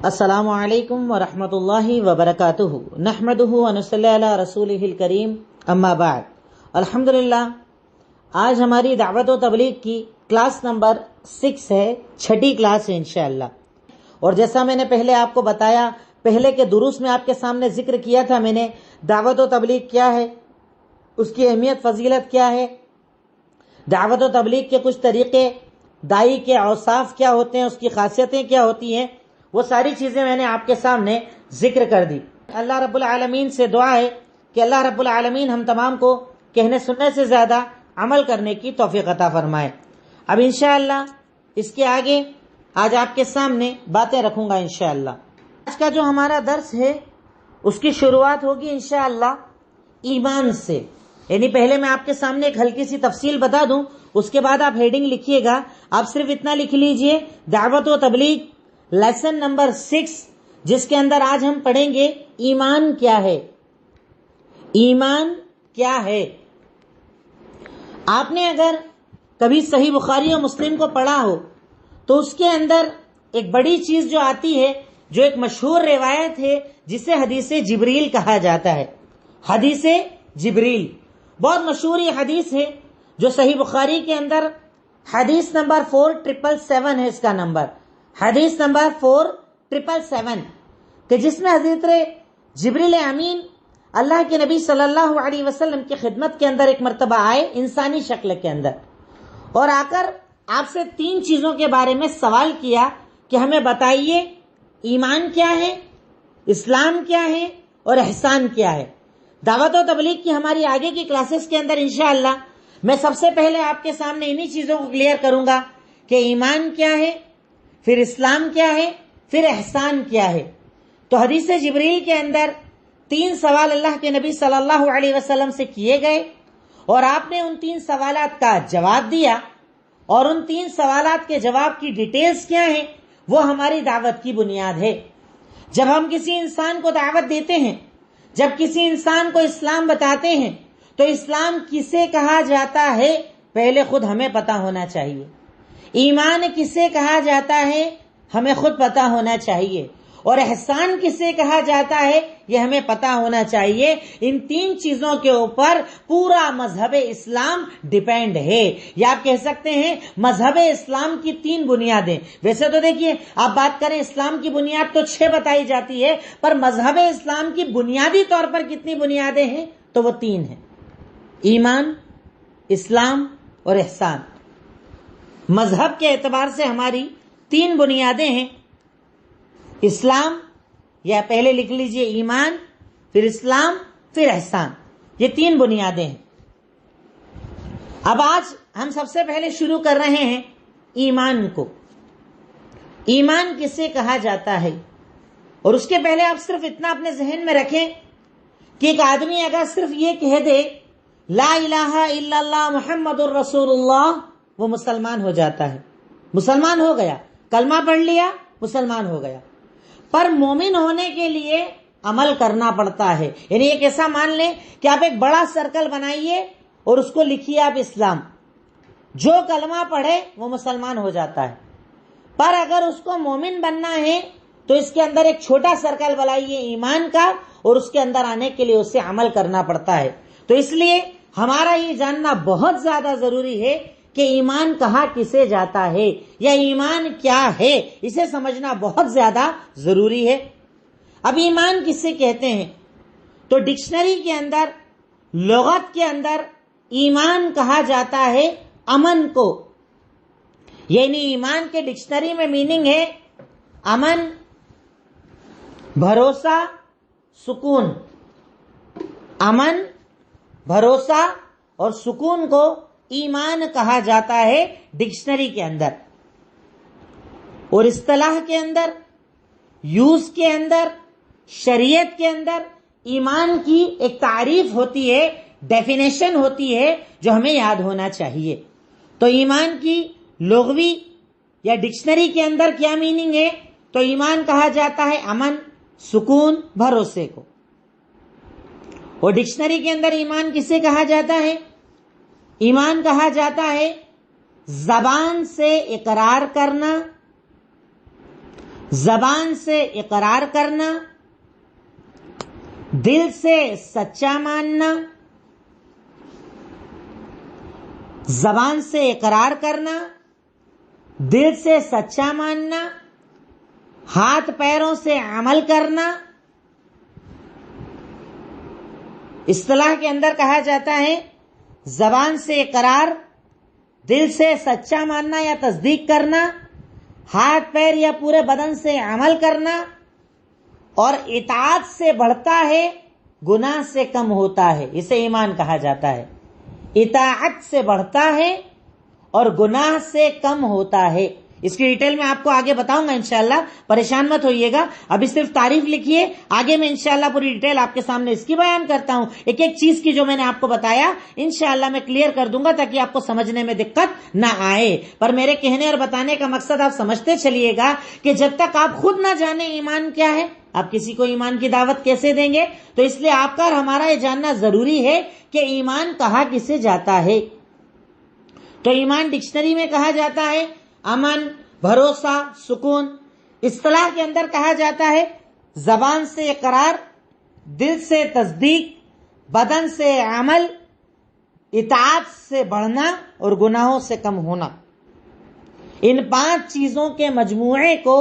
السلام علیکم ورحمۃ اللہ وبرکاتہ نحمدہ ونصلی علی رسولہ الکریم اما بعد الحمدللہ آج ہماری دعوت و تبلیغ کی کلاس نمبر 6 ہے، 6ٹھی کلاس ہے انشاءاللہ۔ اور جیسا میں نے پہلے آپ کو بتایا، پہلے کے دروس میں آپ کے سامنے ذکر کیا تھا میں نے، دعوت و تبلیغ کیا ہے، اس کی اہمیت فضیلت کیا ہے، دعوت و تبلیغ کے کچھ طریقے، دائی کے اوصاف کیا ہوتے ہیں، اس کی خاصیتیں کیا ہوتی ہیں، وہ ساری چیزیں میں نے آپ کے سامنے ذکر کر دی۔ اللہ رب العالمین سے دعا ہے کہ اللہ رب العالمین ہم تمام کو کہنے سننے سے زیادہ عمل کرنے کی توفیق عطا فرمائے۔ اب انشاءاللہ اس کے آگے آج آپ کے سامنے باتیں رکھوں گا انشاءاللہ۔ آج کا جو ہمارا درس ہے اس کی شروعات ہوگی انشاءاللہ ایمان سے، یعنی پہلے میں آپ کے سامنے ایک ہلکی سی تفصیل بتا دوں، اس کے بعد آپ ہیڈنگ لکھیے گا۔ آپ صرف اتنا لکھ لیجئے، دعوت و تبلیغ لیسن نمبر 6، جس کے اندر آج ہم پڑھیں گے ایمان کیا ہے۔ ایمان کیا ہے؟ آپ نے اگر کبھی صحیح بخاری و مسلم کو پڑھا ہو تو اس کے اندر ایک بڑی چیز جو آتی ہے، جو ایک مشہور روایت ہے جسے حدیث جبریل کہا جاتا ہے۔ حدیث جبریل بہت مشہور یہ حدیث ہے، جو صحیح بخاری کے اندر حدیث نمبر 4777 ہے، اس کا نمبر حدیث نمبر 4777، کہ جس میں حضرت جبریل امین اللہ کے نبی صلی اللہ علیہ وسلم کی خدمت کے اندر ایک مرتبہ آئے انسانی شکل کے اندر، اور آ کر آپ سے 3 چیزوں کے بارے میں سوال کیا کہ ہمیں بتائیے ایمان کیا ہے، اسلام کیا ہے اور احسان کیا ہے۔ دعوت و تبلیغ کی ہماری آگے کی کلاسز کے اندر انشاءاللہ میں سب سے پہلے آپ کے سامنے انہی چیزوں کو کلیئر کروں گا کہ ایمان کیا ہے، پھر اسلام کیا ہے، پھر احسان کیا ہے۔ تو حدیث جبریل کے اندر 3 سوال اللہ کے نبی صلی اللہ علیہ وسلم سے کیے گئے، اور آپ نے ان 3 سوالات کا جواب دیا، اور ان 3 سوالات کے جواب کی ڈیٹیلز کیا ہیں، وہ ہماری دعوت کی بنیاد ہے۔ جب ہم کسی انسان کو دعوت دیتے ہیں، جب کسی انسان کو اسلام بتاتے ہیں، تو اسلام کسے کہا جاتا ہے پہلے خود ہمیں پتہ ہونا چاہیے۔ ایمان کسے کہا جاتا ہے ہمیں خود پتہ ہونا چاہیے، اور احسان کسے کہا جاتا ہے یہ ہمیں پتہ ہونا چاہیے۔ ان 3 چیزوں کے اوپر پورا مذہب اسلام ڈیپینڈ ہے، یا آپ کہہ سکتے ہیں مذہب اسلام کی 3 بنیادیں۔ ویسے تو دیکھیے، آپ بات کریں اسلام کی بنیاد تو 6 بتائی جاتی ہے، پر مذہب اسلام کی بنیادی طور پر کتنی بنیادیں ہیں تو وہ 3 ہیں: ایمان، اسلام اور احسان۔ مذہب کے اعتبار سے ہماری 3 بنیادیں ہیں: اسلام، یا پہلے لکھ لیجئے ایمان، پھر اسلام، پھر احسان۔ یہ 3 بنیادیں ہیں۔ اب آج ہم سب سے پہلے شروع کر رہے ہیں ایمان کو۔ ایمان کسے کہا جاتا ہے؟ اور اس کے پہلے آپ صرف اتنا اپنے ذہن میں رکھیں کہ ایک آدمی اگر صرف یہ کہہ دے لا الہ الا اللہ محمد الرسول اللہ، وہ مسلمان ہو جاتا ہے، مسلمان ہو گیا، کلمہ پڑھ لیا، مسلمان ہو گیا۔ پر مومن ہونے کے لیے عمل کرنا پڑتا ہے۔ یعنی ایک ایسا مان لیں کہ آپ ایک بڑا سرکل بنائیے اور اس کو لکھیے آپ اسلام، جو کلمہ پڑھے وہ مسلمان ہو جاتا ہے۔ پر اگر اس کو مومن بننا ہے تو اس کے اندر ایک چھوٹا سرکل بنائیے ایمان کا، اور اس کے اندر آنے کے لیے اسے عمل کرنا پڑتا ہے۔ تو اس لیے ہمارا یہ جاننا بہت زیادہ ضروری ہے کہ ایمان کہا کسے جاتا ہے، یا ایمان کیا ہے، اسے سمجھنا بہت زیادہ ضروری ہے۔ اب ایمان کسے کہتے ہیں تو ڈکشنری کے اندر، لغت کے اندر ایمان کہا جاتا ہے امن کو۔ یعنی ایمان کے ڈکشنری میں میننگ ہے امن، بھروسہ، سکون۔ امن، بھروسہ اور سکون کو ایمان کہا جاتا ہے ڈکشنری کے اندر، اور اصطلاح کے اندر، یوز کے اندر، شریعت کے اندر ایمان کی ایک تعریف ہوتی ہے، ڈیفینیشن ہوتی ہے، جو ہمیں یاد ہونا چاہیے۔ تو ایمان کی لغوی یا ڈکشنری کے اندر کیا میننگ ہے؟ تو ایمان کہا جاتا ہے امن، سکون، بھروسے کو۔ اور ڈکشنری کے اندر ایمان کسے کہا جاتا ہے؟ ایمان کہا جاتا ہے زبان سے اقرار کرنا، زبان سے اقرار کرنا، دل سے سچا ماننا، زبان سے اقرار کرنا، دل سے سچا ماننا، ہاتھ پیروں سے عمل کرنا۔ اصطلاح کے اندر کہا جاتا ہے زبان سے اقرار، دل سے سچا ماننا یا تصدیق کرنا، ہاتھ پیر یا پورے بدن سے عمل کرنا، اور اطاعت سے بڑھتا ہے، گناہ سے کم ہوتا ہے، اسے ایمان کہا جاتا ہے۔ اطاعت سے بڑھتا ہے اور گناہ سے کم ہوتا ہے۔ اس کی ڈیٹیل میں آپ کو آگے بتاؤں گا انشاءاللہ، پریشان مت ہوئیے گا، ابھی صرف تعریف لکھیے، آگے میں انشاءاللہ پوری ڈیٹیل آپ کے سامنے اس کی بیان کرتا ہوں۔ ایک ایک چیز کی جو میں نے آپ کو بتایا انشاءاللہ میں کلیئر کر دوں گا تاکہ آپ کو سمجھنے میں دقت نہ آئے۔ پر میرے کہنے اور بتانے کا مقصد آپ سمجھتے چلیے گا کہ جب تک آپ خود نہ جانیں ایمان کیا ہے، آپ کسی کو ایمان کی دعوت کیسے دیں گے؟ تو اس لیے آپ کا اور ہمارا یہ جاننا ضروری ہے کہ ایمان کہا کسے جاتا ہے۔ تو ایمان ڈکشنری میں کہا جاتا ہے امن، بھروسہ، سکون۔ اصطلاح کے اندر کہا جاتا ہے زبان سے اقرار، دل سے تصدیق، بدن سے عمل، اطاعت سے بڑھنا اور گناہوں سے کم ہونا۔ ان 5 چیزوں کے مجموعے کو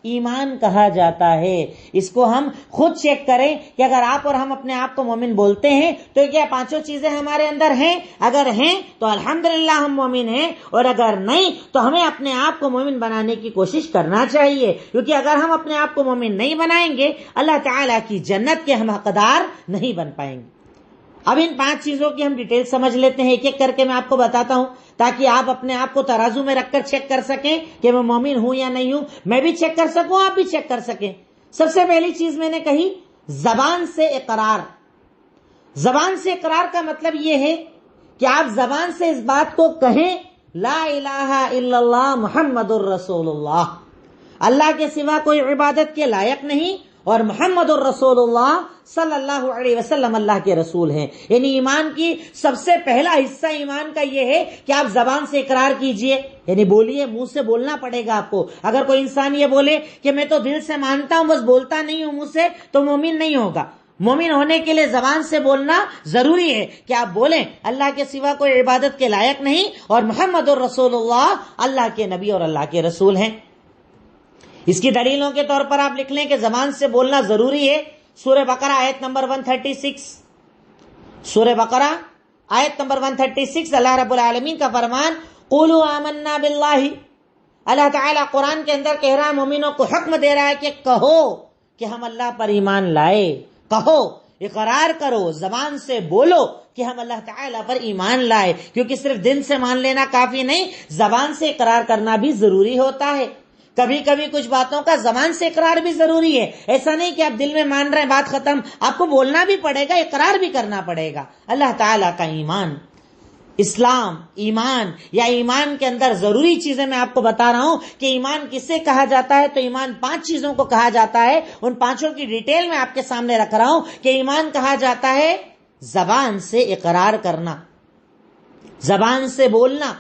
ایمان کہا جاتا ہے۔ اس کو ہم خود چیک کریں کہ اگر آپ اور ہم اپنے آپ کو مومن بولتے ہیں تو کیا 5 چیزیں ہمارے اندر ہیں؟ اگر ہیں تو الحمدللہ ہم مومن ہیں، اور اگر نہیں تو ہمیں اپنے آپ کو مومن بنانے کی کوشش کرنا چاہیے، کیونکہ اگر ہم اپنے آپ کو مومن نہیں بنائیں گے اللہ تعالیٰ کی جنت کے ہم حقدار نہیں بن پائیں گے۔ اب ان 5 چیزوں کی ہم ڈیٹیل سمجھ لیتے ہیں، ایک ایک کر کے میں آپ کو بتاتا ہوں تاکہ آپ اپنے آپ کو ترازو میں رکھ کر چیک کر سکیں کہ میں مومن ہوں یا نہیں ہوں، میں بھی چیک کر سکوں، آپ بھی چیک کر سکیں۔ سب سے پہلی چیز میں نے کہی زبان سے اقرار۔ زبان سے اقرار کا مطلب یہ ہے کہ آپ زبان سے اس بات کو کہیں لا الہ الا اللہ محمد الرسول اللہ، اللہ کے سوا کوئی عبادت کے لائق نہیں اور محمد الرسول اللہ صلی اللہ علیہ وسلم اللہ کے رسول ہیں۔ یعنی ایمان کی سب سے پہلا حصہ ایمان کا یہ ہے کہ آپ زبان سے اقرار کیجئے، یعنی بولیے، منہ سے بولنا پڑے گا آپ کو۔ اگر کوئی انسان یہ بولے کہ میں تو دل سے مانتا ہوں بس بولتا نہیں ہوں منہ سے، تو مومن نہیں ہوگا۔ مومن ہونے کے لیے زبان سے بولنا ضروری ہے کہ آپ بولیں اللہ کے سوا کوئی عبادت کے لائق نہیں اور محمد الرسول اللہ اللہ کے نبی اور اللہ کے رسول ہیں۔ اس کی دلیلوں کے طور پر آپ لکھ لیں کہ زبان سے بولنا ضروری ہے۔ سورہ بقرہ آیت نمبر 136، سورہ بقرہ آیت نمبر 136 اللہ رب العالمین کا فرمان قولوا آمنا باللہ۔ اللہ تعالیٰ قرآن کے اندر کہہ رہا ہے، مومنوں کو حکم دے رہا ہے کہ کہو کہ ہم اللہ پر ایمان لائے، کہو، اقرار کرو، زبان سے بولو کہ ہم اللہ تعالیٰ پر ایمان لائے، کیونکہ صرف دل سے مان لینا کافی نہیں، زبان سے اقرار کرنا بھی ضروری ہوتا ہے۔ کبھی کبھی کچھ باتوں کا زبان سے اقرار بھی ضروری ہے، ایسا نہیں کہ آپ دل میں مان رہے ہیں بات ختم، آپ کو بولنا بھی پڑے گا، اقرار بھی کرنا پڑے گا۔ اللہ تعالیٰ کا ایمان، اسلام، ایمان یا ایمان کے اندر ضروری چیزیں میں آپ کو بتا رہا ہوں کہ ایمان کسے کہا جاتا ہے، تو ایمان 5 چیزوں کو کہا جاتا ہے۔ ان 5 کی ڈیٹیل میں آپ کے سامنے رکھ رہا ہوں کہ ایمان کہا جاتا ہے زبان سے اقرار کرنا، زبان سے بولنا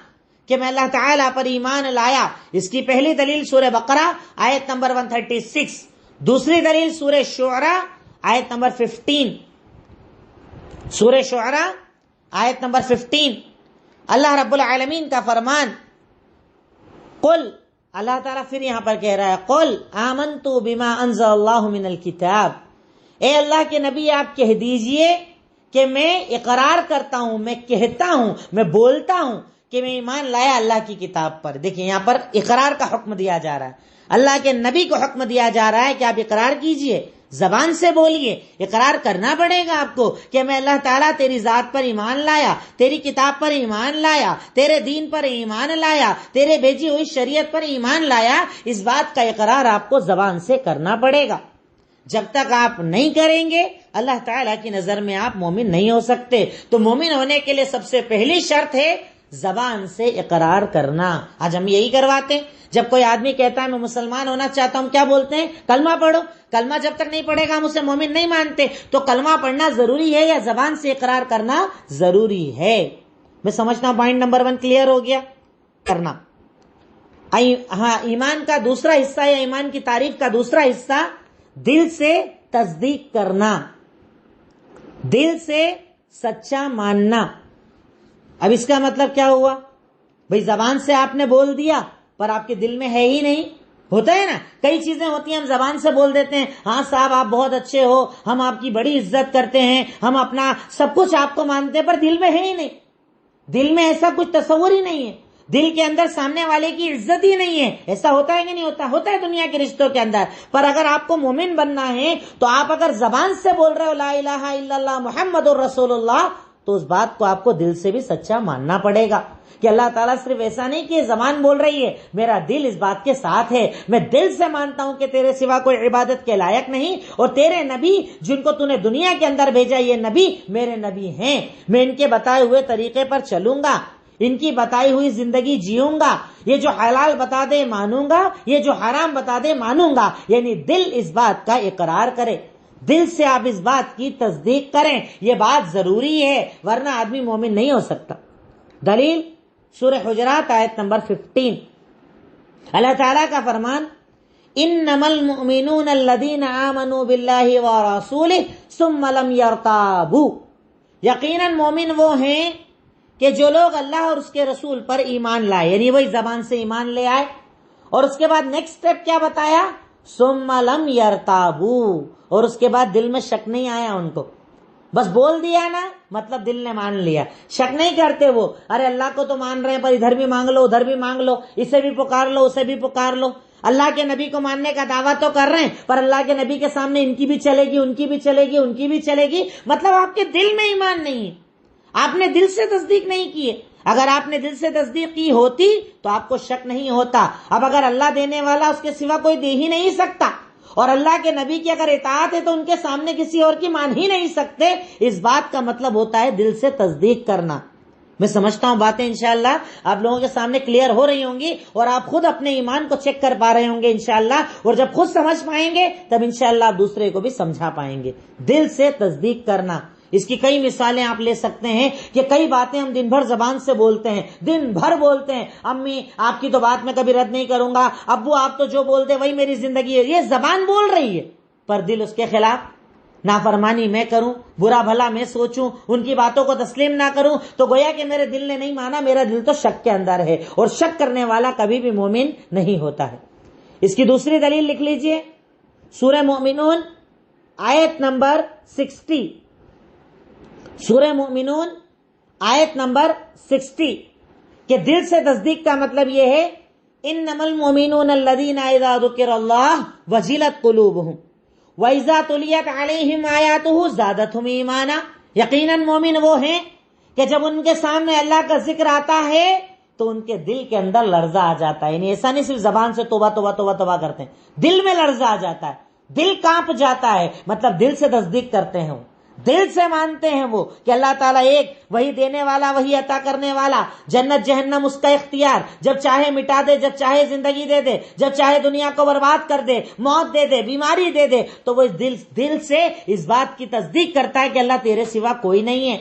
کہ میں اللہ تعالیٰ پر ایمان لایا۔ اس کی پہلی دلیل سورہ بقرہ آیت نمبر 136، دوسری دلیل سورہ شعراء آیت نمبر 15، سورہ شعراء آیت نمبر 15 اللہ رب العالمین کا فرمان قل، اللہ تعالیٰ پھر یہاں پر کہہ رہا ہے قل آمنت بما انزل اللہ من الکتاب، اے اللہ کے نبی آپ کہہ دیجئے کہ میں اقرار کرتا ہوں، میں کہتا ہوں، میں بولتا ہوں کہ میں ایمان لایا اللہ کی کتاب پر۔ دیکھیں یہاں پر اقرار کا حکم دیا جا رہا ہے، اللہ کے نبی کو حکم دیا جا رہا ہے کہ آپ اقرار کیجئے، زبان سے بولیے، اقرار کرنا پڑے گا آپ کو کہ میں اللہ تعالیٰ تیری ذات پر ایمان لایا، تیری کتاب پر ایمان لایا، تیرے دین پر ایمان لایا، تیرے بھیجی ہوئی شریعت پر ایمان لایا۔ اس بات کا اقرار آپ کو زبان سے کرنا پڑے گا۔ جب تک آپ نہیں کریں گے اللہ تعالیٰ کی نظر میں آپ مومن نہیں ہو سکتے۔ تو مومن ہونے کے لیے سب سے پہلی شرط ہے زبان سے اقرار کرنا۔ آج ہم یہی کرواتے ہیں، جب کوئی آدمی کہتا ہے میں مسلمان ہونا چاہتا ہوں، کیا بولتے ہیں؟ کلمہ پڑھو۔ کلمہ جب تک نہیں پڑھے گا ہم اسے مومن نہیں مانتے۔ تو کلمہ پڑھنا ضروری ہے یا زبان سے اقرار کرنا ضروری ہے؟ میں سمجھتا ہوں پوائنٹ نمبر 1 کلیئر ہو گیا۔ کرنا ہاں ایمان کا دوسرا حصہ یا ایمان کی تعریف کا دوسرا حصہ دل سے تصدیق کرنا، دل سے سچا ماننا۔ اب اس کا مطلب کیا ہوا؟ بھئی زبان سے آپ نے بول دیا پر آپ کے دل میں ہے ہی نہیں۔ ہوتا ہے نا، کئی چیزیں ہوتی ہیں ہم زبان سے بول دیتے ہیں، ہاں صاحب آپ بہت اچھے ہو، ہم آپ کی بڑی عزت کرتے ہیں، ہم اپنا سب کچھ آپ کو مانتے ہیں، پر دل میں ہے ہی نہیں، دل میں ایسا کچھ تصور ہی نہیں ہے، دل کے اندر سامنے والے کی عزت ہی نہیں ہے۔ ایسا ہوتا ہے کہ نہیں ہوتا؟ ہوتا ہے دنیا کے رشتوں کے اندر۔ پر اگر آپ کو مومن بننا ہے تو آپ اگر زبان سے بول رہے ہو لا الہ الا اللہ محمد الرسول اللہ، تو اس بات کو آپ کو دل سے بھی سچا ماننا پڑے گا کہ اللہ تعالیٰ صرف ایسا نہیں کہ زبان بول رہی ہے، میرا دل اس بات کے ساتھ ہے، میں دل سے مانتا ہوں کہ تیرے سوا کوئی عبادت کے لائق نہیں، اور تیرے نبی جن کو تو نے دنیا کے اندر بھیجا یہ نبی میرے نبی ہیں، میں ان کے بتائے ہوئے طریقے پر چلوں گا، ان کی بتائی ہوئی زندگی جیوں گا، یہ جو حلال بتا دے مانوں گا، یہ جو حرام بتا دے مانوں گا۔ یعنی دل اس بات کا اقرار کرے، دل سے آپ اس بات کی تصدیق کریں، یہ بات ضروری ہے، ورنہ آدمی مومن نہیں ہو سکتا۔ دلیل سورہ حجرات آیت نمبر 15، اللہ تعالیٰ کا فرمان انما المؤمنون الذین آمنوا باللہ ورسولہ ثم لم یرتابوا، یقیناً مومن وہ ہیں کہ جو لوگ اللہ اور اس کے رسول پر ایمان لائے، یعنی وہی زبان سے ایمان لے آئے، اور اس کے بعد نیکسٹ سٹیپ کیا بتایا؟ ثم لم یرتابوا، اور اس کے بعد دل میں شک نہیں آیا ان کو، بس بول دیا نا مطلب دل نے مان لیا، شک نہیں کرتے وہ، ارے اللہ کو تو مان رہے ہیں پر ادھر بھی مانگ لو ادھر بھی مانگ لو، اسے بھی پکار لو اسے بھی پکار لو، اللہ کے نبی کو ماننے کا دعویٰ تو کر رہے ہیں پر اللہ کے نبی کے سامنے ان کی بھی چلے گی ان کی بھی چلے گی ان کی بھی چلے گی، مطلب آپ کے دل میں ایمان نہیں ہے، آپ نے دل سے تصدیق نہیں کی ہے۔ اگر آپ نے دل سے تصدیق کی ہوتی تو آپ کو شک نہیں ہوتا۔ اب اگر اللہ دینے والا اس کے سوا کوئی دے ہی نہیں سکتا، اور اللہ کے نبی کی اگر اطاعت ہے تو ان کے سامنے کسی اور کی مان ہی نہیں سکتے، اس بات کا مطلب ہوتا ہے دل سے تصدیق کرنا۔ میں سمجھتا ہوں باتیں انشاءاللہ آپ لوگوں کے سامنے کلیئر ہو رہی ہوں گی، اور آپ خود اپنے ایمان کو چیک کر پا رہے ہوں گے انشاءاللہ، اور جب خود سمجھ پائیں گے تب انشاءاللہ آپ دوسرے کو بھی سمجھا پائیں گے۔ دل سے تصدیق کرنا، اس کی کئی مثالیں آپ لے سکتے ہیں کہ کئی باتیں ہم دن بھر زبان سے بولتے ہیں، دن بھر بولتے ہیں، امی آپ کی تو بات میں کبھی رد نہیں کروں گا، ابو آپ تو جو بولتے وہی میری زندگی ہے، یہ زبان بول رہی ہے پر دل اس کے خلاف، نافرمانی میں کروں، برا بھلا میں سوچوں، ان کی باتوں کو تسلیم نہ کروں، تو گویا کہ میرے دل نے نہیں مانا، میرا دل تو شک کے اندر ہے، اور شک کرنے والا کبھی بھی مومن نہیں ہوتا ہے۔ اس کی دوسری دلیل لکھ لیجئے، سورہ مومنون آیت نمبر 60، سورہ مومنون آیت نمبر 60 کہ دل سے تصدیق کا مطلب یہ ہے انما المؤمنون الذین اذا ذکر اللہ وجلت قلوبہم واذا تلیت علیہم آیاتہ زادتہم ایمانا، یقیناً مومن وہ ہیں کہ جب ان کے سامنے اللہ کا ذکر آتا ہے تو ان کے دل کے اندر لرزہ آ جاتا ہے، یعنی ایسا نہیں صرف زبان سے توبہ توبہ توبہ توبہ کرتے ہیں، دل میں لرزہ آ جاتا ہے، دل کانپ جاتا ہے، مطلب دل سے تصدیق کرتے ہیں، دل سے مانتے ہیں وہ کہ اللہ تعالیٰ ایک، وہی دینے والا وہی عطا کرنے والا، جنت جہنم اس کا اختیار، جب چاہے مٹا دے جب چاہے زندگی دے دے، جب چاہے دنیا کو برباد کر دے، موت دے دے، بیماری دے دے، تو وہ دل سے اس بات کی تصدیق کرتا ہے کہ اللہ تیرے سوا کوئی نہیں ہے،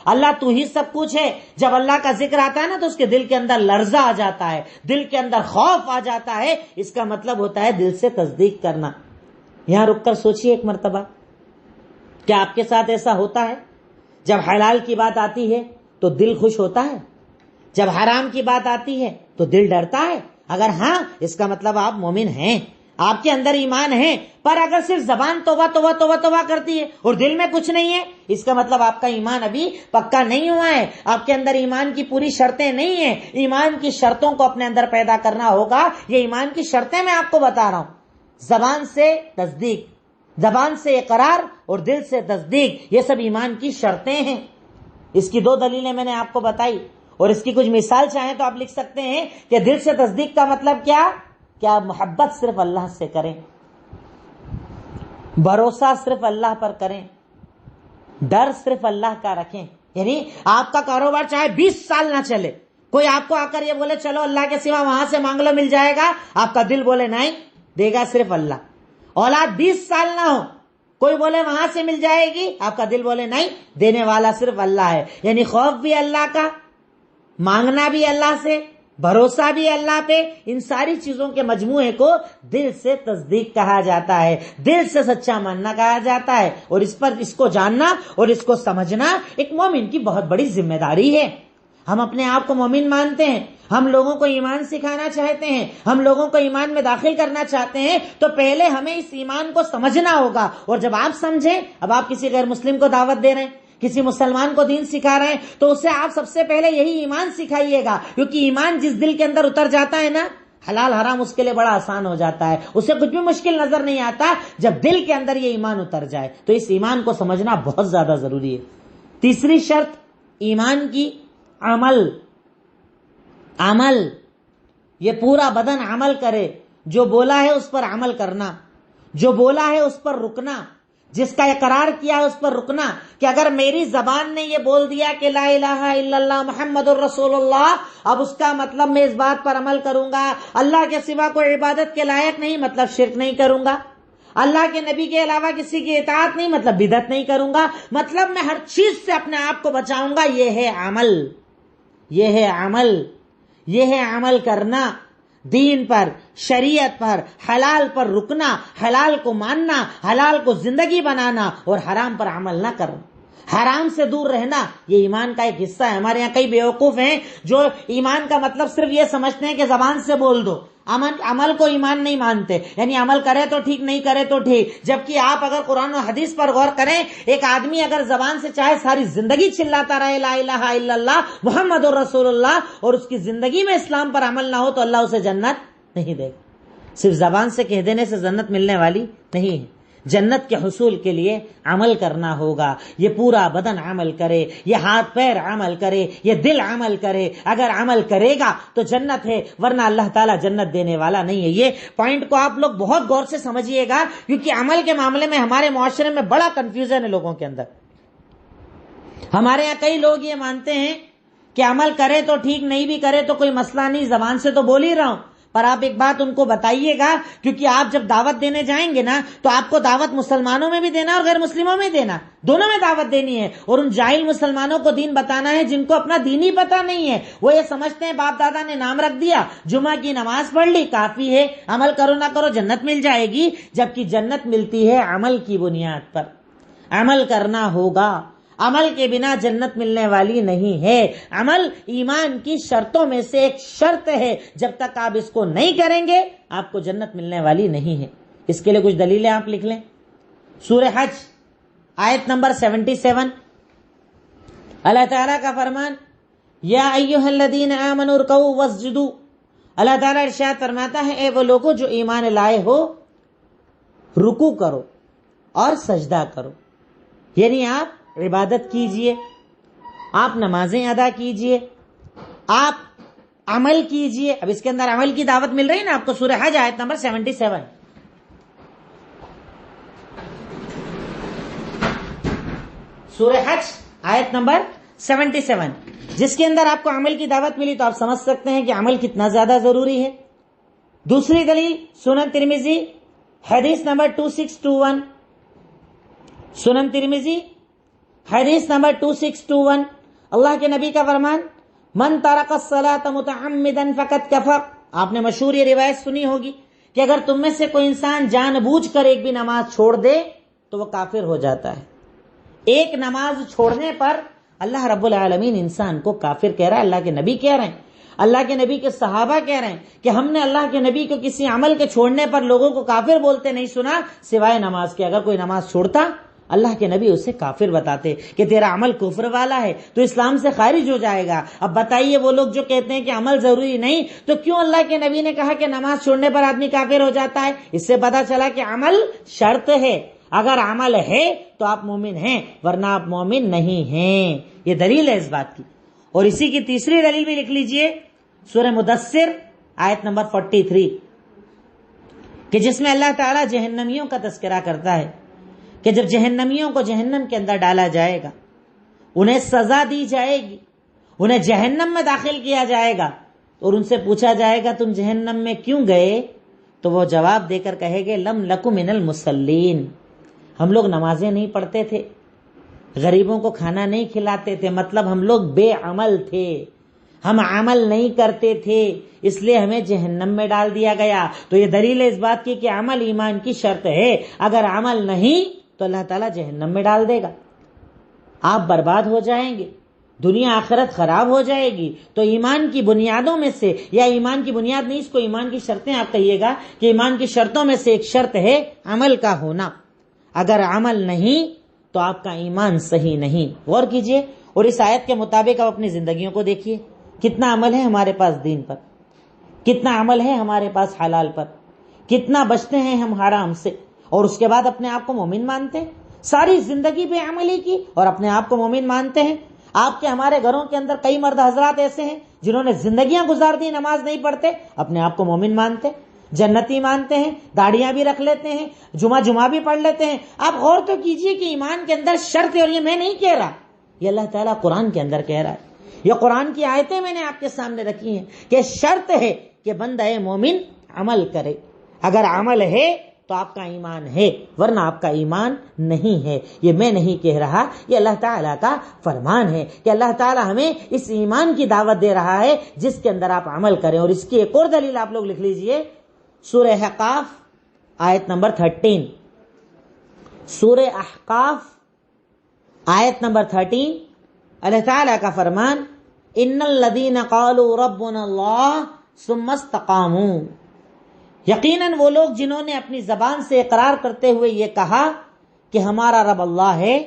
اللہ تو ہی سب کچھ ہے۔ جب اللہ کا ذکر آتا ہے نا تو اس کے دل کے اندر لرزہ آ جاتا ہے، دل کے اندر خوف آ جاتا ہے، اس کا مطلب ہوتا ہے دل سے تصدیق کرنا۔ یہاں رک کر سوچئے ایک مرتبہ، کیا آپ کے ساتھ ایسا ہوتا ہے جب حلال کی بات آتی ہے تو دل خوش ہوتا ہے، جب حرام کی بات آتی ہے تو دل ڈرتا ہے؟ اگر ہاں، اس کا مطلب آپ مومن ہیں، آپ کے اندر ایمان ہے، پر اگر صرف زبان توبہ توبہ توبہ توبہ کرتی ہے اور دل میں کچھ نہیں ہے، اس کا مطلب آپ کا ایمان ابھی پکا نہیں ہوا ہے، آپ کے اندر ایمان کی پوری شرطیں نہیں ہیں۔ ایمان کی شرطوں کو اپنے اندر پیدا کرنا ہوگا، یہ ایمان کی شرطیں میں آپ کو بتا رہا ہوں، زبان سے تصدیق، زبان سے اقرار اور دل سے تصدیق، یہ سب ایمان کی شرطیں ہیں۔ اس کی 2 دلیلیں میں نے آپ کو بتائی، اور اس کی کچھ مثال چاہیں تو آپ لکھ سکتے ہیں کہ دل سے تصدیق کا مطلب کیا؟ کہ آپ محبت صرف اللہ سے کریں، بھروسہ صرف اللہ پر کریں، ڈر صرف اللہ کا رکھیں، یعنی آپ کا کاروبار چاہے 20 سال نہ چلے، کوئی آپ کو آ کر یہ بولے چلو اللہ کے سوا وہاں سے مانگ لو مل جائے گا، آپ کا دل بولے نہیں، دے گا صرف اللہ۔ اولاد 20 سال نہ ہو، کوئی بولے وہاں سے مل جائے گی، آپ کا دل بولے نہیں، دینے والا صرف اللہ ہے، یعنی خوف بھی اللہ کا، مانگنا بھی اللہ سے، بھروسہ بھی اللہ پہ، ان ساری چیزوں کے مجموعے کو دل سے تصدیق کہا جاتا ہے، دل سے سچا ماننا کہا جاتا ہے، اور اس کو جاننا اور اس کو سمجھنا ایک مومن کی بہت بڑی ذمہ داری ہے۔ ہم اپنے آپ کو مومن مانتے ہیں، ہم لوگوں کو ایمان سکھانا چاہتے ہیں، ہم لوگوں کو ایمان میں داخل کرنا چاہتے ہیں، تو پہلے ہمیں اس ایمان کو سمجھنا ہوگا، اور جب آپ سمجھیں، اب آپ کسی غیر مسلم کو دعوت دے رہے ہیں، کسی مسلمان کو دین سکھا رہے ہیں، تو اسے آپ سب سے پہلے یہی ایمان سکھائیے گا، کیونکہ ایمان جس دل کے اندر اتر جاتا ہے نا، حلال حرام اس کے لیے بڑا آسان ہو جاتا ہے، اسے کچھ بھی مشکل نظر نہیں آتا جب دل کے اندر یہ ایمان اتر جائے۔ تو اس ایمان کو سمجھنا بہت زیادہ ضروری ہے۔ تیسری شرط ایمان کی عمل، یہ پورا بدن عمل کرے، جو بولا ہے اس پر عمل کرنا، جو بولا ہے اس پر رکنا، جس کا اقرار کیا ہے اس پر رکنا، کہ اگر میری زبان نے یہ بول دیا کہ لا الہ الا اللہ محمد الرسول اللہ، اب اس کا مطلب میں اس بات پر عمل کروں گا، اللہ کے سوا کوئی عبادت کے لائق نہیں، مطلب شرک نہیں کروں گا، اللہ کے نبی کے علاوہ کسی کی اطاعت نہیں، مطلب بدعت نہیں کروں گا، مطلب میں ہر چیز سے اپنے آپ کو بچاؤں گا۔ یہ ہے عمل، یہ ہے عمل، یہ ہے عمل کرنا، دین پر، شریعت پر، حلال پر رکنا، حلال کو ماننا، حلال کو زندگی بنانا، اور حرام پر عمل نہ کرنا، حرام سے دور رہنا، یہ ایمان کا ایک حصہ ہے۔ ہمارے یہاں کئی بیوقوف ہیں جو ایمان کا مطلب صرف یہ سمجھتے ہیں کہ زبان سے بول دو، عمل کو ایمان نہیں مانتے، یعنی عمل کرے تو ٹھیک، نہیں کرے تو ٹھیک، جبکہ آپ اگر قرآن و حدیث پر غور کریں، ایک آدمی اگر زبان سے چاہے ساری زندگی چلاتا رہے لا الہ الا اللہ محمد الرسول اللہ، اور اس کی زندگی میں اسلام پر عمل نہ ہو، تو اللہ اسے جنت نہیں دے گا۔ صرف زبان سے کہہ دینے سے جنت ملنے والی نہیں ہے، جنت کے حصول کے لیے عمل کرنا ہوگا۔ یہ پورا بدن عمل کرے، یہ ہاتھ پیر عمل کرے، یہ دل عمل کرے، اگر عمل کرے گا تو جنت ہے، ورنہ اللہ تعالیٰ جنت دینے والا نہیں ہے۔ یہ پوائنٹ کو آپ لوگ بہت غور سے سمجھیے گا، کیونکہ عمل کے معاملے میں ہمارے معاشرے میں بڑا کنفیوژن ہے لوگوں کے اندر۔ ہمارے یہاں کئی لوگ یہ مانتے ہیں کہ عمل کرے تو ٹھیک، نہیں بھی کرے تو کوئی مسئلہ نہیں، زبان سے تو بول ہی رہا ہوں، پر آپ ایک بات ان کو بتائیے گا، کیونکہ آپ جب دعوت دینے جائیں گے نا، تو آپ کو دعوت مسلمانوں میں بھی دینا اور غیر مسلموں میں دینا، دونوں میں دعوت دینی ہے، اور ان جاہل مسلمانوں کو دین بتانا ہے جن کو اپنا دین ہی پتا نہیں ہے۔ وہ یہ سمجھتے ہیں باپ دادا نے نام رکھ دیا، جمعہ کی نماز پڑھ لی، کافی ہے، عمل کرو نہ کرو جنت مل جائے گی، جبکہ جنت ملتی ہے عمل کی بنیاد پر۔ عمل کرنا ہوگا، عمل کے بنا جنت ملنے والی نہیں ہے۔ عمل ایمان کی شرطوں میں سے ایک شرط ہے، جب تک آپ اس کو نہیں کریں گے آپ کو جنت ملنے والی نہیں ہے۔ اس کے لیے کچھ دلیلیں آپ لکھ لیں۔ سورہ حج آیت نمبر 77، اللہ تعالیٰ کا فرمان، یا ایھا الذین آمنوا ارکعوا واسجدوا، اللہ تعالیٰ ارشاد فرماتا ہے، اے وہ لوگوں جو ایمان لائے ہو، رکوع کرو اور سجدہ کرو، یعنی آپ عبادت کیجئے، آپ نمازیں ادا کیجئے، آپ عمل کیجئے۔ اب اس کے اندر عمل کی دعوت مل رہی ہے نا آپ کو، سورہ حج آیت نمبر 77، سورہ حج آیت نمبر 77، جس کے اندر آپ کو عمل کی دعوت ملی، تو آپ سمجھ سکتے ہیں کہ عمل کتنا زیادہ ضروری ہے۔ دوسری دلیل سنن ترمذی حدیث نمبر 2621، سنن ترمذی حدیث نمبر 2621، اللہ کے نبی کا فرمان، من ترک الصلاۃ متعمدا فقد کفر۔ آپ نے مشہور یہ روایت سنی ہوگی کہ اگر تم میں سے کوئی انسان جان بوجھ کر ایک بھی نماز چھوڑ دے تو وہ کافر ہو جاتا ہے۔ ایک نماز چھوڑنے پر اللہ رب العالمین انسان کو کافر کہہ رہا ہے، اللہ کے نبی کہہ رہے ہیں، اللہ کے نبی کے صحابہ کہہ رہے ہیں کہ ہم نے اللہ کے نبی کو کسی عمل کے چھوڑنے پر لوگوں کو کافر بولتے نہیں سنا سوائے نماز کے۔ اگر کوئی نماز چھوڑتا اللہ کے نبی اسے کافر بتاتے کہ تیرا عمل کفر والا ہے، تو اسلام سے خارج ہو جائے گا۔ اب بتائیے وہ لوگ جو کہتے ہیں کہ عمل ضروری نہیں، تو کیوں اللہ کے نبی نے کہا کہ نماز چھوڑنے پر آدمی کافر ہو جاتا ہے؟ اس سے پتا چلا کہ عمل شرط ہے، اگر عمل ہے تو آپ مومن ہیں، ورنہ آپ مومن نہیں ہیں۔ یہ دلیل ہے اس بات کی۔ اور اسی کی تیسری دلیل بھی لکھ لیجئے، سورہ مدثر آیت نمبر 43، کہ جس میں اللہ تعالیٰ جہنمیوں کا تذکرہ کرتا ہے کہ جب جہنمیوں کو جہنم کے اندر ڈالا جائے گا، انہیں سزا دی جائے گی، انہیں جہنم میں داخل کیا جائے گا، اور ان سے پوچھا جائے گا تم جہنم میں کیوں گئے؟ تو وہ جواب دے کر کہے گے لم نک من المصلین، ہم لوگ نمازیں نہیں پڑھتے تھے، غریبوں کو کھانا نہیں کھلاتے تھے، مطلب ہم لوگ بے عمل تھے، ہم عمل نہیں کرتے تھے اس لیے ہمیں جہنم میں ڈال دیا گیا. تو یہ دلیل ہے اس بات کی کہ عمل ایمان کی شرط ہے. اگر عمل نہیں تو اللہ تعالیٰ جہنم میں ڈال دے گا, آپ برباد ہو جائیں گے, دنیا آخرت خراب ہو جائے گی. تو ایمان کی بنیادوں میں سے, یا ایمان کی بنیاد نہیں, اس کو ایمان کی شرطیں آپ کہیے گا کہ ایمان کی شرطوں میں سے ایک شرط ہے عمل کا ہونا. اگر عمل نہیں تو آپ کا ایمان صحیح نہیں. غور کیجئے اور اس آیت کے مطابق آپ اپنی زندگیوں کو دیکھیے, کتنا عمل ہے ہمارے پاس دین پر, کتنا عمل ہے ہمارے پاس حلال پر, کتنا بچتے ہیں ہم حرام سے, اور اس کے بعد اپنے آپ کو مومن مانتے ہیں. ساری زندگی بے عملی کی اور اپنے آپ کو مومن مانتے ہیں. آپ کے ہمارے گھروں کے اندر کئی مرد حضرات ایسے ہیں جنہوں نے زندگیاں گزار دی, نماز نہیں پڑھتے, اپنے آپ کو مومن مانتے, جنتی مانتے ہیں, داڑیاں بھی رکھ لیتے ہیں, جمعہ بھی پڑھ لیتے ہیں. آپ غور تو کیجئے کہ ایمان کے اندر شرط ہے, اور یہ میں نہیں کہہ رہا, یہ اللہ تعالیٰ قرآن کے اندر کہہ رہا ہے. یہ قرآن کی آیتیں میں نے آپ کے سامنے رکھی ہیں کہ شرط ہے کہ بندہ مومن عمل کرے. اگر عمل ہے تو آپ کا ایمان ہے, ورنہ آپ کا ایمان نہیں ہے. یہ میں نہیں کہہ رہا, یہ اللہ تعالیٰ کا فرمان ہے کہ اللہ تعالیٰ ہمیں اس ایمان کی دعوت دے رہا ہے جس کے اندر آپ عمل کریں. اور اس کی ایک اور دلیل آپ لوگ لکھ لیجئے, سورہ احقاف آیت نمبر 13. سورہ احقاف آیت نمبر 13, اللہ تعالیٰ کا فرمان, ان الذین قالوا ربنا اللہ ثم استقاموا, یقیناً وہ لوگ جنہوں نے اپنی زبان سے اقرار کرتے ہوئے یہ کہا کہ ہمارا رب اللہ ہے,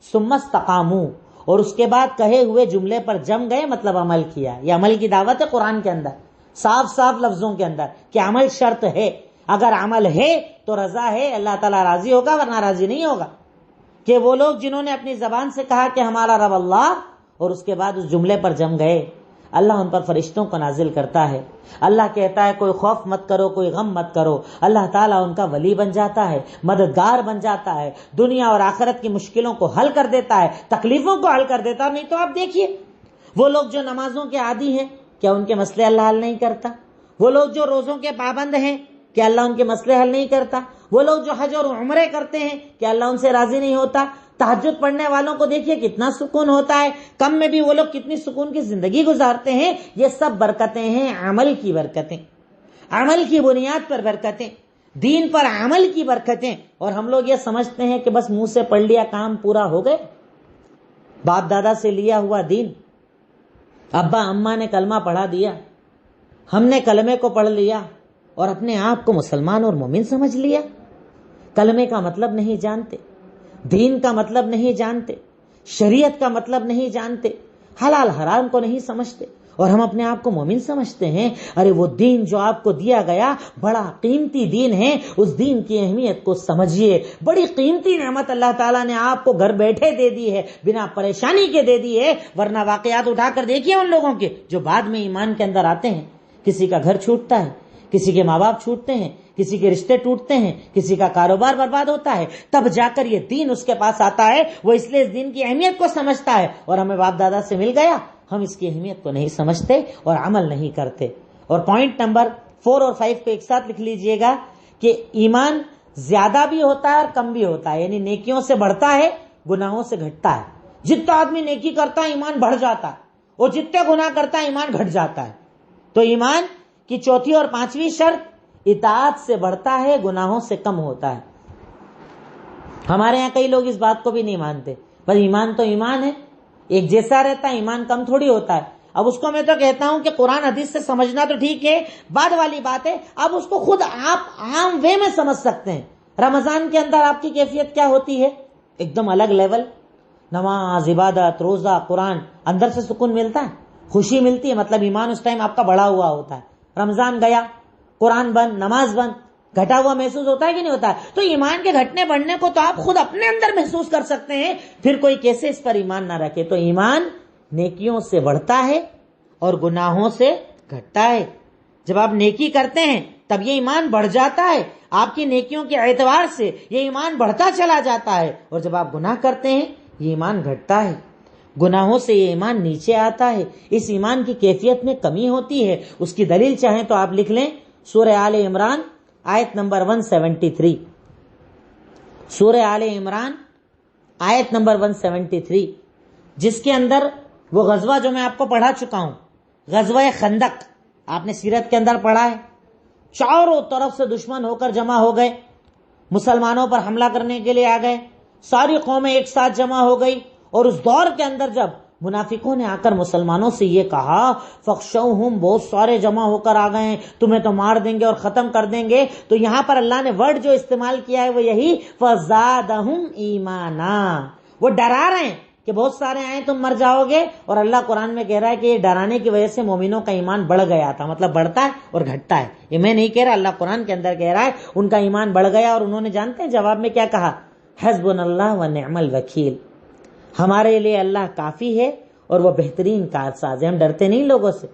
ثم استقاموا, اور اس کے بعد کہے ہوئے جملے پر جم گئے, مطلب عمل کیا. یہ عمل کی دعوت ہے قرآن کے اندر, صاف صاف لفظوں کے اندر کہ عمل شرط ہے. اگر عمل ہے تو رضا ہے, اللہ تعالیٰ راضی ہوگا, ورنہ راضی نہیں ہوگا. کہ وہ لوگ جنہوں نے اپنی زبان سے کہا کہ ہمارا رب اللہ, اور اس کے بعد اس جملے پر جم گئے, اللہ ان پر فرشتوں کو نازل کرتا ہے. اللہ کہتا ہے کوئی خوف مت کرو, کوئی غم مت کرو. اللہ تعالیٰ ان کا ولی بن جاتا ہے, مددگار بن جاتا ہے, دنیا اور آخرت کی مشکلوں کو حل کر دیتا ہے, تکلیفوں کو حل کر دیتا ہے. نہیں تو آپ دیکھیے وہ لوگ جو نمازوں کے عادی ہیں, کیا ان کے مسئلے اللہ حل نہیں کرتا؟ وہ لوگ جو روزوں کے پابند ہیں, کیا اللہ ان کے مسئلے حل نہیں کرتا؟ وہ لوگ جو حج اور عمرے کرتے ہیں, کیا اللہ ان سے راضی نہیں ہوتا؟ تہجد پڑھنے والوں کو دیکھیے کتنا سکون ہوتا ہے, کم میں بھی وہ لوگ کتنی سکون کی زندگی گزارتے ہیں. یہ سب برکتیں ہیں, عمل کی برکتیں, عمل کی بنیاد پر برکتیں, دین پر عمل کی برکتیں. اور ہم لوگ یہ سمجھتے ہیں کہ بس منہ سے پڑھ لیا کام پورا ہو گئے. باپ دادا سے لیا ہوا دین, ابا اماں نے کلمہ پڑھا دیا, ہم نے کلمے کو پڑھ لیا اور اپنے آپ کو مسلمان اور مومن سمجھ لیا. کلمے کا مطلب نہیں جانتے, دین کا مطلب نہیں جانتے, شریعت کا مطلب نہیں جانتے, حلال حرام کو نہیں سمجھتے, اور ہم اپنے آپ کو مومن سمجھتے ہیں. ارے وہ دین جو آپ کو دیا گیا بڑا قیمتی دین ہے, اس دین کی اہمیت کو سمجھیے. بڑی قیمتی نعمت اللہ تعالیٰ نے آپ کو گھر بیٹھے دے دی ہے, بنا پریشانی کے دے دی ہے. ورنہ واقعات اٹھا کر دیکھیے ان لوگوں کے جو بعد میں ایمان کے اندر آتے ہیں, کسی کا گھر چھوٹتا ہے, کسی کے ماں باپ چھوٹتے ہیں, کسی کے رشتے ٹوٹتے ہیں, کسی کا کاروبار برباد ہوتا ہے, تب جا کر یہ دین اس کے پاس آتا ہے. وہ اس لیے اس دین کی اہمیت کو سمجھتا ہے. اور ہمیں باپ دادا سے مل گیا, ہم اس کی اہمیت کو نہیں سمجھتے اور عمل نہیں کرتے. اور پوائنٹ نمبر 4 اور 5 کو ایک ساتھ لکھ لیجئے گا کہ ایمان زیادہ بھی ہوتا ہے اور کم بھی ہوتا ہے. یعنی نیکیوں سے بڑھتا ہے, گناہوں سے گھٹتا ہے. جتنا آدمی نیکی کرتا ہے ایمان بڑھ جاتا ہے, اور جتنے گناہ کرتا ہے ایمان گھٹ جاتا ہے. تو ایمان کی چوتھی اور 5ویں شرط, اطاعت سے بڑھتا ہے, گناہوں سے کم ہوتا ہے. ہمارے یہاں کئی لوگ اس بات کو بھی نہیں مانتے, بس ایمان تو ایمان ہے, ایک جیسا رہتا ہے, ایمان کم تھوڑی ہوتا ہے. اب اس کو میں تو کہتا ہوں کہ قرآن حدیث سے سمجھنا تو ٹھیک ہے, بعد والی بات ہے, اب اس کو خود آپ عام وے میں سمجھ سکتے ہیں. رمضان کے اندر آپ کی کیفیت کیا ہوتی ہے؟ ایک دم الگ لیول, نماز, عبادت, روزہ, قرآن, اندر سے سکون ملتا ہے, خوشی ملتی ہے, مطلب ایمان اس ٹائم آپ کا بڑھا ہوا ہوتا ہے. رمضان گیا, قرآن بند, نماز بند, گھٹا ہوا محسوس ہوتا ہے کہ نہیں ہوتا ہے؟ تو ایمان کے گھٹنے بڑھنے کو تو آپ خود اپنے اندر محسوس کر سکتے ہیں, پھر کوئی کیسے اس پر ایمان نہ رکھے. تو ایمان نیکیوں سے بڑھتا ہے اور گناہوں سے گھٹتا ہے. جب آپ نیکی کرتے ہیں تب یہ ایمان بڑھ جاتا ہے, آپ کی نیکیوں کے اعتبار سے یہ ایمان بڑھتا چلا جاتا ہے. اور جب آپ گناہ کرتے ہیں یہ ایمان گھٹتا ہے, گناہوں سے یہ ایمان نیچے آتا ہے. اس ایمان کی کیفیت میں کمی ہوتی ہے. اس کی دلیل چاہیں تو آپ لکھ لیں, سورہ آل عمران آیت نمبر 173. سورہ آل عمران آیت نمبر 173, جس کے اندر وہ غزوہ جو میں آپ کو پڑھا چکا ہوں, غزوہ خندق آپ نے سیرت کے اندر پڑھا ہے، چاروں طرف سے دشمن ہو کر جمع ہو گئے، مسلمانوں پر حملہ کرنے کے لیے آ گئے، ساری قومیں ایک ساتھ جمع ہو گئی، اور اس دور کے اندر جب منافقوں نے آ کر مسلمانوں سے یہ کہا فخشوہم، بہت سارے جمع ہو کر آ گئے ہیں، تمہیں تو مار دیں گے اور ختم کر دیں گے، تو یہاں پر اللہ نے ورڈ جو استعمال کیا ہے وہ یہی فزادہم ایمانا، وہ ڈرا رہے ہیں کہ بہت سارے آئے تم مر جاؤ گے، اور اللہ قرآن میں کہہ رہا ہے کہ یہ ڈرانے کی وجہ سے مومنوں کا ایمان بڑھ گیا تھا، مطلب بڑھتا ہے اور گھٹتا ہے، یہ میں نہیں کہہ رہا، اللہ قرآن کے اندر کہہ رہا ہے ان کا ایمان بڑھ گیا، اور انہوں نے جانتے ہیں جواب میں کیا کہا، حسبنا اللہ و نعم الوکیل، ہمارے لیے اللہ کافی ہے اور وہ بہترین کارساز ہے۔ ہم ڈرتے نہیں لوگوں سے،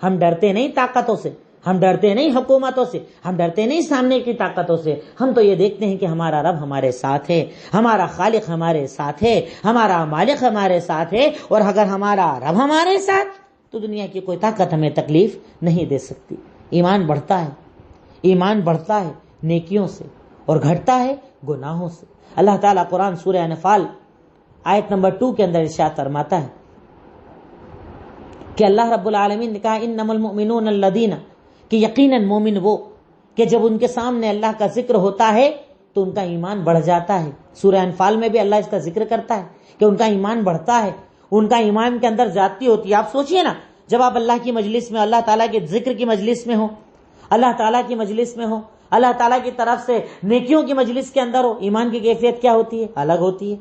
ہم ڈرتے نہیں طاقتوں سے، ہم ڈرتے نہیں حکومتوں سے، ہم ڈرتے نہیں سامنے کی طاقتوں سے، ہم تو یہ دیکھتے ہیں کہ ہمارا رب ہمارے ساتھ ہے، ہمارا خالق ہمارے ساتھ ہے، ہمارا مالک ہمارے ساتھ ہے، اور اگر ہمارا رب ہمارے ساتھ تو دنیا کی کوئی طاقت ہمیں تکلیف نہیں دے سکتی۔ ایمان بڑھتا ہے، ایمان بڑھتا ہے نیکیوں سے اور گھٹتا ہے گناہوں سے۔ اللہ تعالیٰ قرآن سورہ انفال آیت نمبر 2 کے اندر ارشاد فرماتا ہے کہ اللہ رب العالمین نے کہا انما المؤمنون الذین، کہ یقیناً مومن وہ کہ جب ان کے سامنے اللہ کا ذکر ہوتا ہے تو ان کا ایمان بڑھ جاتا ہے۔ سورہ انفال میں بھی اللہ اس کا ذکر کرتا ہے کہ ان کا ایمان بڑھتا ہے، ان کا ایمان کے اندر زیادتی ہوتی ہے۔ آپ سوچئے نا، جب آپ اللہ کی مجلس میں، اللہ تعالیٰ کے ذکر کی مجلس میں ہو، اللہ تعالیٰ کی مجلس میں ہو، اللہ تعالیٰ کی طرف سے نیکیوں کی مجلس کے اندر ہو، ایمان کی کیفیت کیا ہوتی ہے؟ الگ ہوتی ہے۔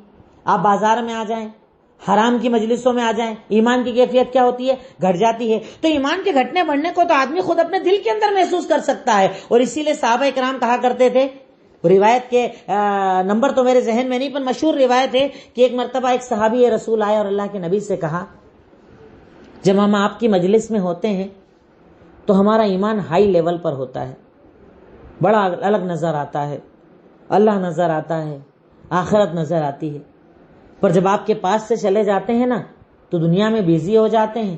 آپ بازار میں آ جائیں، حرام کی مجلسوں میں آ جائیں، ایمان کی کیفیت کیا ہوتی ہے؟ گھٹ جاتی ہے۔ تو ایمان کے گھٹنے بڑھنے کو تو آدمی خود اپنے دل کے اندر محسوس کر سکتا ہے، اور اسی لیے صحابہ کرام کہا کرتے تھے، روایت کے نمبر تو میرے ذہن میں نہیں، پر مشہور روایت ہے کہ ایک مرتبہ ایک صحابی رسول آئے اور اللہ کے نبی سے کہا جب ہم آپ کی مجلس میں ہوتے ہیں تو ہمارا ایمان ہائی لیول پر ہوتا ہے، بڑا الگ نظر آتا ہے، اللہ نظر آتا ہے، آخرت نظر آتی ہے، پر جب آپ کے پاس سے چلے جاتے ہیں نا تو دنیا میں بیزی ہو جاتے ہیں،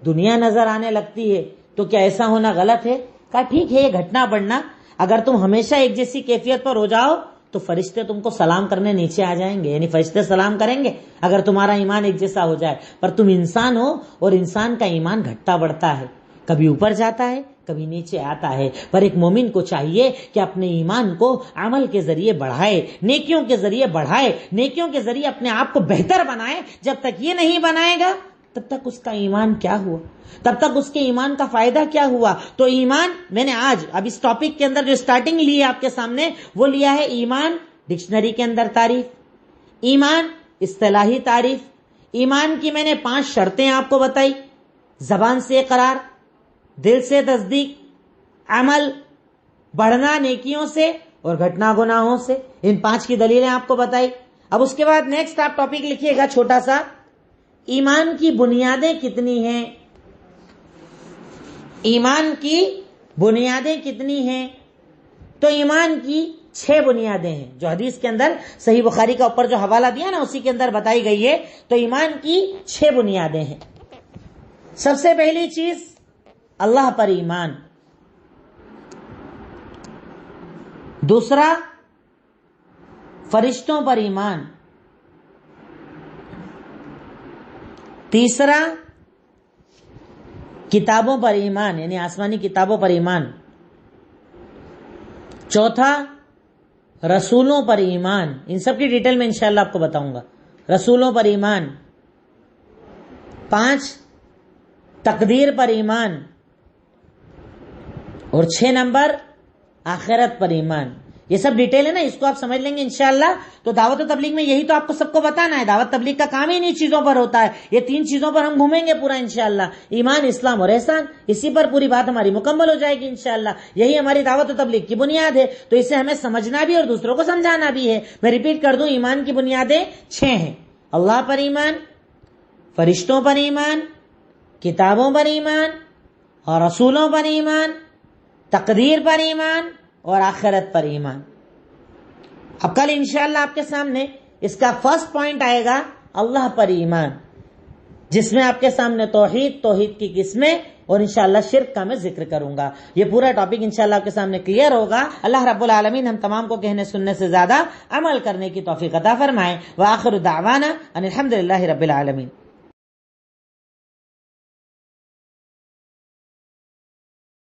دنیا نظر آنے لگتی ہے، تو کیا ایسا ہونا غلط ہے؟ کہا ٹھیک ہے، یہ گھٹنا بڑھنا، اگر تم ہمیشہ ایک جیسی کیفیت پر ہو جاؤ تو فرشتے تم کو سلام کرنے نیچے آ جائیں گے، یعنی فرشتے سلام کریں گے اگر تمہارا ایمان ایک جیسا ہو جائے، پر تم انسان ہو اور انسان کا ایمان گھٹتا بڑھتا ہے، کبھی اوپر جاتا ہے کبھی نیچے آتا ہے، پر ایک مومن کو چاہیے کہ اپنے ایمان کو عمل کے ذریعے بڑھائے، نیکیوں کے ذریعے بڑھائے، نیکیوں کے ذریعے اپنے آپ کو بہتر بنائے۔ جب تک یہ نہیں بنائے گا تب تک اس کا ایمان کیا ہوا، تب تک اس کے ایمان کا فائدہ کیا ہوا؟ تو ایمان، میں نے آج اب اس ٹاپک کے اندر جو سٹارٹنگ لی ہے آپ کے سامنے، وہ لیا ہے ایمان ڈکشنری کے اندر تعریف، ایمان اصطلاحی تعریف، ایمان کی میں نے 5 شرطیں آپ کو بتائی، زبان سے اقرار، دل سے تصدیق، عمل، بڑھنا نیکیوں سے اور گھٹنا گناہوں سے، ان 5 کی دلیلیں آپ کو بتائی۔ اب اس کے بعد نیکسٹ آپ ٹاپک لکھیے گا چھوٹا سا، ایمان کی بنیادیں کتنی ہیں؟ ایمان کی بنیادیں کتنی ہیں؟ تو ایمان کی 6 بنیادیں ہیں، جو حدیث کے اندر صحیح بخاری کا اوپر جو حوالہ دیا نا اسی کے اندر بتائی گئی ہے۔ تو ایمان کی 6 بنیادیں ہیں۔ سب سے پہلی چیز اللہ پر ایمان، دوسرا فرشتوں پر ایمان، تیسرا کتابوں پر ایمان، یعنی آسمانی کتابوں پر ایمان، چوتھا رسولوں پر ایمان، ان سب کی ڈیٹیل میں انشاءاللہ آپ کو بتاؤں گا، رسولوں پر ایمان، 5 تقدیر پر ایمان، اور 6 نمبر آخرت پر ایمان۔ یہ سب ڈیٹیل ہے نا، اس کو آپ سمجھ لیں گے انشاءاللہ۔ تو دعوت و تبلیغ میں یہی تو آپ کو سب کو بتانا ہے، دعوت تبلیغ کا کام ہی انہی چیزوں پر ہوتا ہے، یہ 3 چیزوں پر ہم گھومیں گے پورا انشاءاللہ، ایمان، اسلام اور احسان، اسی پر پوری بات ہماری مکمل ہو جائے گی انشاءاللہ۔ یہی ہماری دعوت و تبلیغ کی بنیاد ہے، تو اسے ہمیں سمجھنا بھی اور دوسروں کو سمجھانا بھی ہے۔ میں ریپیٹ کر دوں، ایمان کی بنیادیں 6 ہیں، اللہ پر ایمان، فرشتوں پر ایمان، کتابوں پر ایمان اور رسولوں پر ایمان، تقدیر پر ایمان اور آخرت پر ایمان۔ اب کل انشاءاللہ آپ کے سامنے اس کا فرسٹ پوائنٹ آئے گا، اللہ پر ایمان، جس میں آپ کے سامنے توحید کی قسمیں اور انشاءاللہ شرک کا میں ذکر کروں گا۔ یہ پورا ٹاپک انشاءاللہ آپ کے سامنے کلیئر ہوگا۔ اللہ رب العالمین ہم تمام کو کہنے سننے سے زیادہ عمل کرنے کی توفیق عطا فرمائے۔ وآخر دعوانا ان الحمدللہ رب العالمین۔